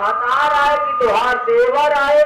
महतार आए कि तुहार देवर आए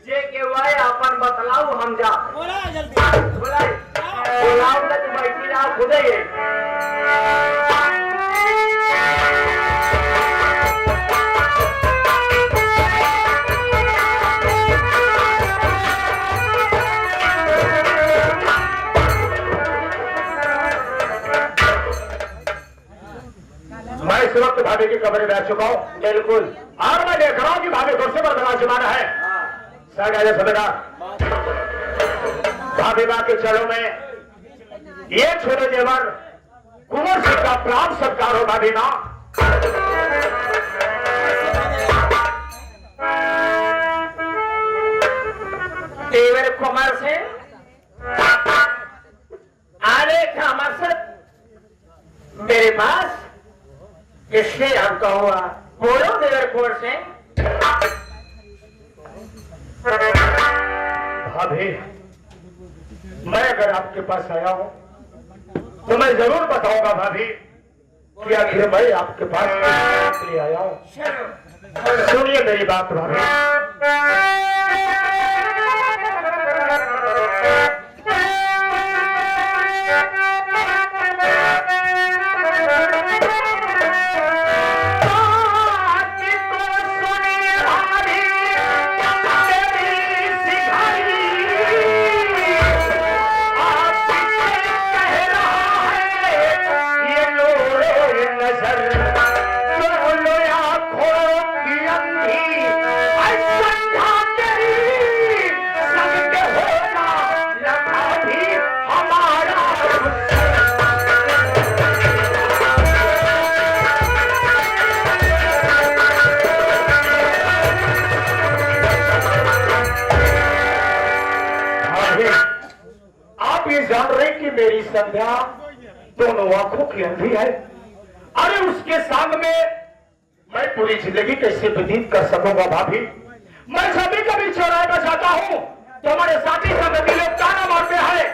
जे के वह अपन बतलाऊ हम जा बोला जल्दी बोला बोलाऊ तो बैठी ना खुदे ही मैं इस वक्त भाभी के कमरे बैठ चुका हूँ। बिल्कुल और मैं देख रहा हूँ कि भाभी कुर्सी पर विराजमान है। सर सवेरा भाभी माँ के चरणों में ये छोटे जेवर कुंवर सिंह का प्राण सत्कार हो। भाभी माँ देवर कुमार से आने का मकसद मेरे पास इससे हम कहूँगा बोलो देवर कुमार से भाभी मैं अगर आपके पास आया हूँ तो मैं जरूर बताऊंगा भाभी कि आखिर मैं आपके पास किस लिए आया हूँ। सुनिए मेरी बात भाभी। जान रहे कि मेरी संध्या दोनों आंखों की अंधी है। अरे उसके सामने मैं पूरी जिंदगी कैसे व्यतीत कर सकूंगा भाभी। मैं सभी कभी चौराहे पर जाता हूँ तो हमारे साथी संगति लोग ताना मारते हैं,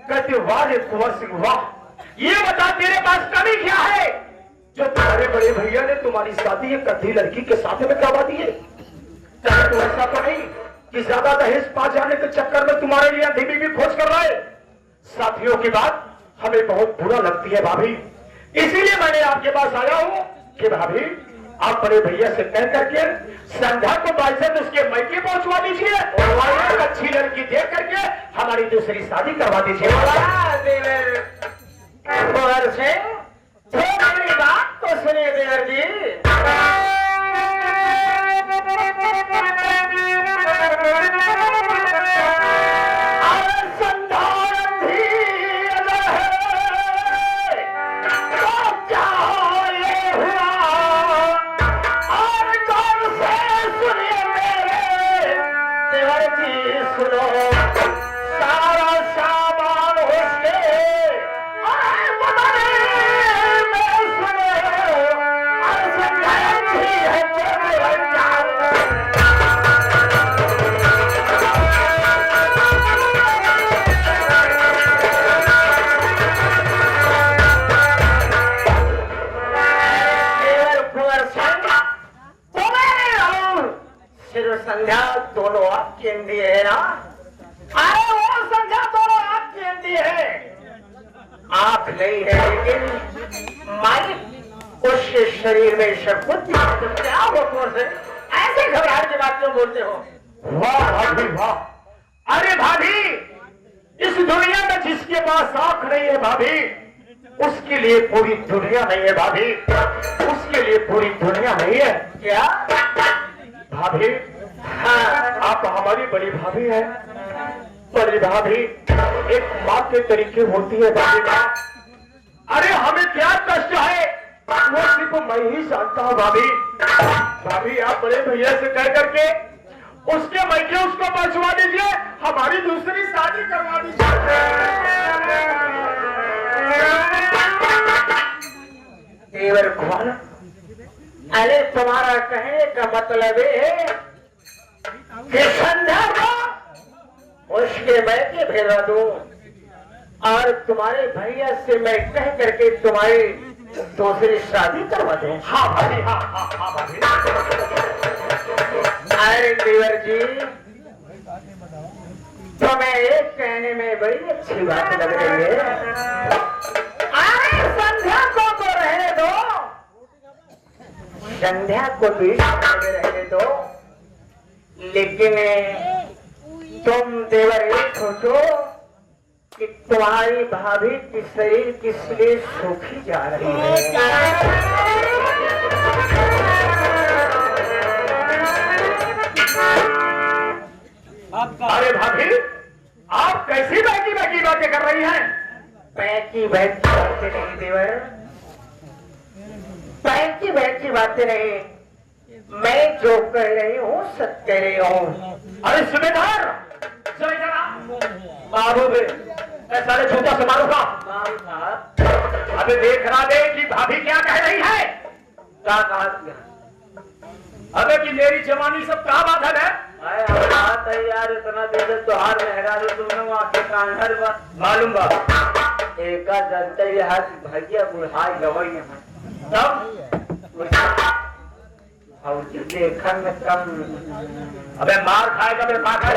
कहते वाह रे कुंवर सिंह वाह, ये बता तेरे पास कमी क्या है जो तुम्हारे बड़े भैया ने तुम्हारी शादी एक कद्दी लड़की के साथ में करवा दी है। चाहे तो ऐसा तो नहीं कि ज्यादा दहेज पा जाने के चक्कर में तुम्हारे लिए अंधी बीवी खोज कर रहा है। साथियों की बात हमें बहुत बुरा लगती है भाभी, इसीलिए मैंने आपके पास आया हूँ कि भाभी आप बड़े भैया से कह करके संध्या को बाइसेट उसके मैके पहुंचवा दीजिए और एक अच्छी लड़की देख करके हमारी दूसरी शादी करवा दीजिए। कुंवर सिंह मेरी बात तो सुनिए देवर जी। संध्या दोनों आप केंद्रीय है ना? अरे वो संध्या दोनों आप केंद्रीय है, आंख नहीं है लेकिन मालिक उसके शरीर में सब कुछ क्या हो से ऐसे घबराहट की बात क्यों बोलते हो? वाह भाभी वाह। अरे भाभी इस दुनिया में जिसके पास आंख नहीं है भाभी उसके लिए पूरी दुनिया नहीं है भाभी, उसके लिए पूरी दुनिया नहीं है। क्या भाभी? हाँ, आप हमारी बड़ी भाभी हैं। बड़ी भाभी एक माँ के तरीके होती है भाभी माँ। अरे हमें क्या कष्ट है वो सिर्फ मैं ही जानता हूँ भाभी। भाभी आप बड़े भैया से कह करके उसके मैके उसको पहुंचवा दीजिए, हमारी दूसरी शादी करवा दीजिए। देवर कुंवर, अरे तुम्हारा कहने का मतलब है कि संध्या को उसके मैके भेजा दूं और तुम्हारे भैया से मैं कह करके तुम्हारी दूसरी शादी करवा दूं। हाँ भाभी हाँ हाँ हाँ भाभी। अरे देवर जी, तुम्हें एक कहने में बड़ी अच्छी बात लग रही है। अरे संध्या को तो रहने दो, संध्या को भी रहने दो, लेकिन तुम देवर ये सोचो कि तुम्हारी भाभी की शरीर किस लिए सूखी जा रही है। अरे भाभी, आप कैसी बैकी बैकी बातें कर रही हैं? बैकी बैकी बातें नहीं देवर, बैकी बैकी बातें नहीं, मैं जो कह रही हूँ सच कह रही हूँ। अरे सुबेदार, चले जरा बाबू बे, मैं सारे जूता से मारूंगा। अबे देख रहा दे कि भाभी क्या कह रही है। क्या कहा? अबे कि मेरी जवानी सब क्या बात है? बात है यार, इतना दिन त्योहार में हैरा दो तुमने वहाँ के कांधर मालूम बा एक जनता यहाँ भैया बुढ़ाई गवई है तब देखन में कम। अबे मार खाएगा मेरे पास है।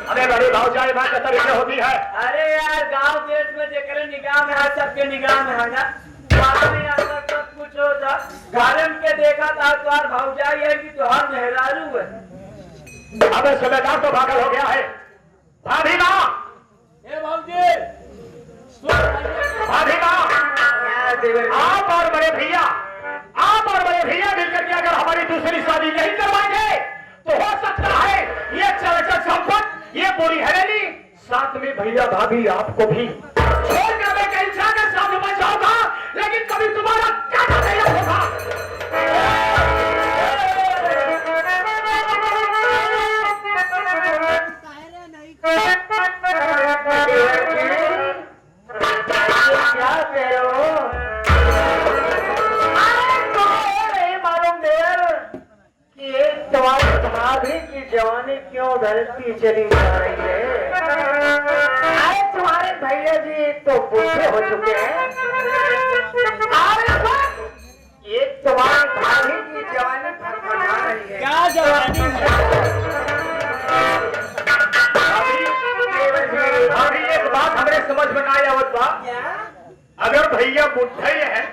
अबे बड़ी भावचाई बात तरीके होती है। अरे यार गांव देश में जेकरे निगाह में है सबके निगाह में है ना, सब कुछ होता गार्डन के देखा था तुम्हार भावचाई है कि तुहार मेहरारू है। अबे सुबेदार तो पागल हो गया है। भाभी माँ, भाभी माँ, आप और बड़े भैया, आप और बड़े भैया मिलकर के अगर हमारी दूसरी शादी नहीं करवाएंगे तो हो सकता है ये चरचर संपत्त, ये पूरी हवेली, साथ में भैया भाभी आपको भी छोड़कर मैं कहीं जाकर साथ में जाऊंगा, लेकिन कभी तुम्हारा क्या नहीं होगा। क्या कह रहे हो? नहीं मालूम देर कि एक तुम्हारी भाभी की जवानी क्यों ढलती चली जा रही है। अरे तुम्हारे भैया जी तो बूढ़े हो चुके हैं, एक तुम्हारी भाभी की जवानी फरफरा रही है। क्या जवानी है? अभी एक बात हमें समझ में ना आवत बा, अगर भैया बुढ़े हैं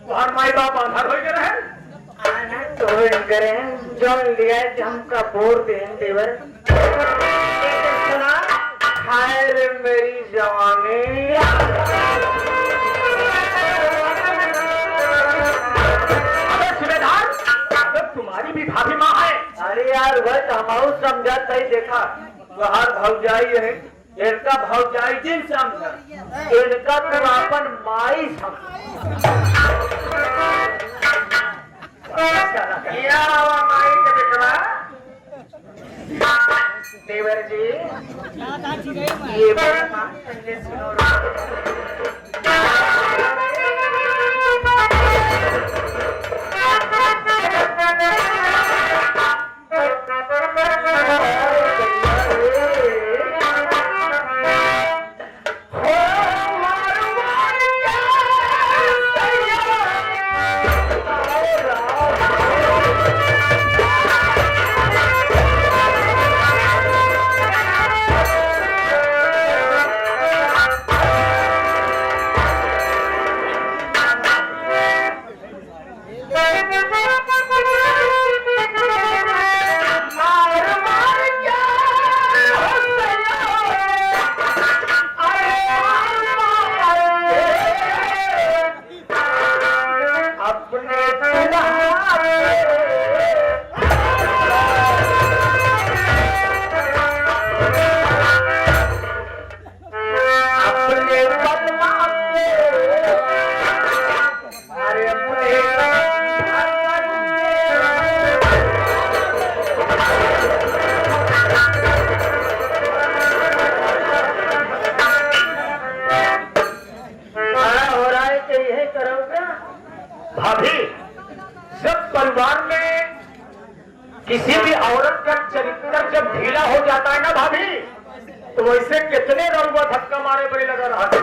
तो हर माई बाप आधार हो गए हैं। आना तो करें जो लिया हमका बोर दें देवर। सुना खैर मेरी जवानी अबे सुबेदार, तो तुम्हारी भी भाभी माँ है। अरे यार बस हम समझा ही देखा हर भौजाई है, इनका भौजाई जिन समझा, इनका तो अपन माई समझा। माई के बेटवा देवर जी, ये बात पहले सुनो। भाभी, जब परिवार में किसी भी औरत का चरित्र जब ढीला हो जाता है ना भाभी, तो वैसे कितने रंगवा धक्का मारे बड़े लगा रहा था।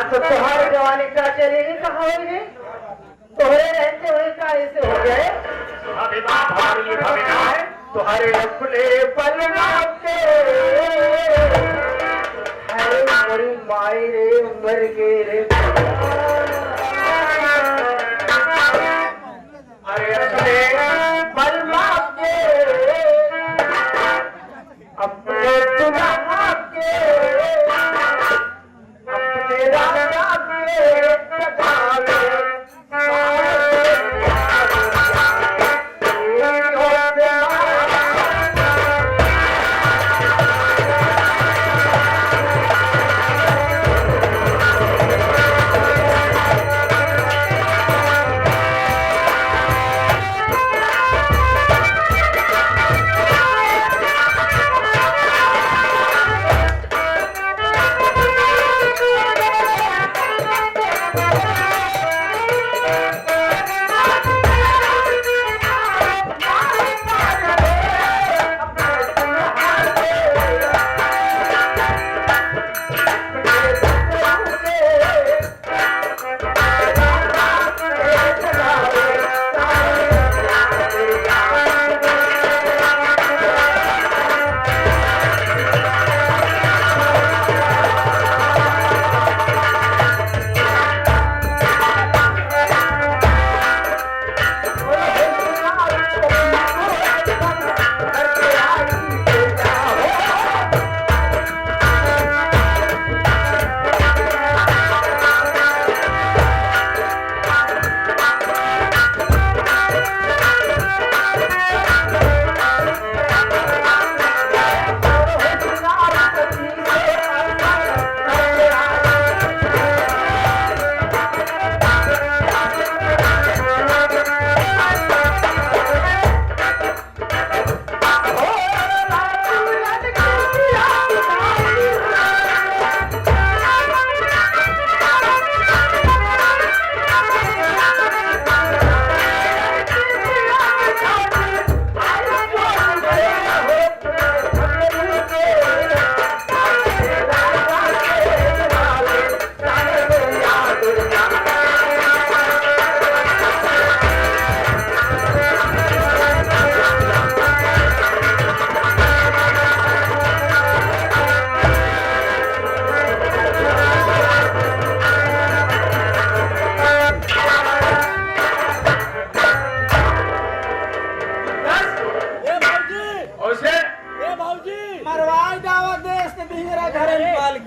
तो तुम्हारी जवानी का चलेगी कहाँ होगी? तुम्हारे रहते हुए का ऐसे हो गए? भाभी बाप हमारे लिए भाभी ना है, तुम्हारे अपने पलना के अरे मरी माई रे मर गे रे अरे अपने पलना के अपने दुल्हा के अपने राजा के सगावे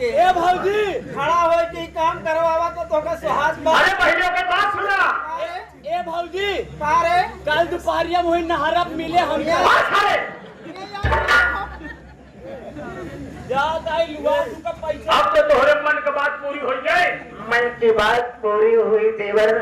ए भौजी खड़ा हो के काम करवावा तो तोका सुहास अरे पहले के बात सुना ए भौजी पारे कल दोपहरिया मोहि नहरप मिले हम याद आई लुआ का पैसा अब तो तोहरे मन की बात पूरी हो गई मन की बात पूरी हुई देवर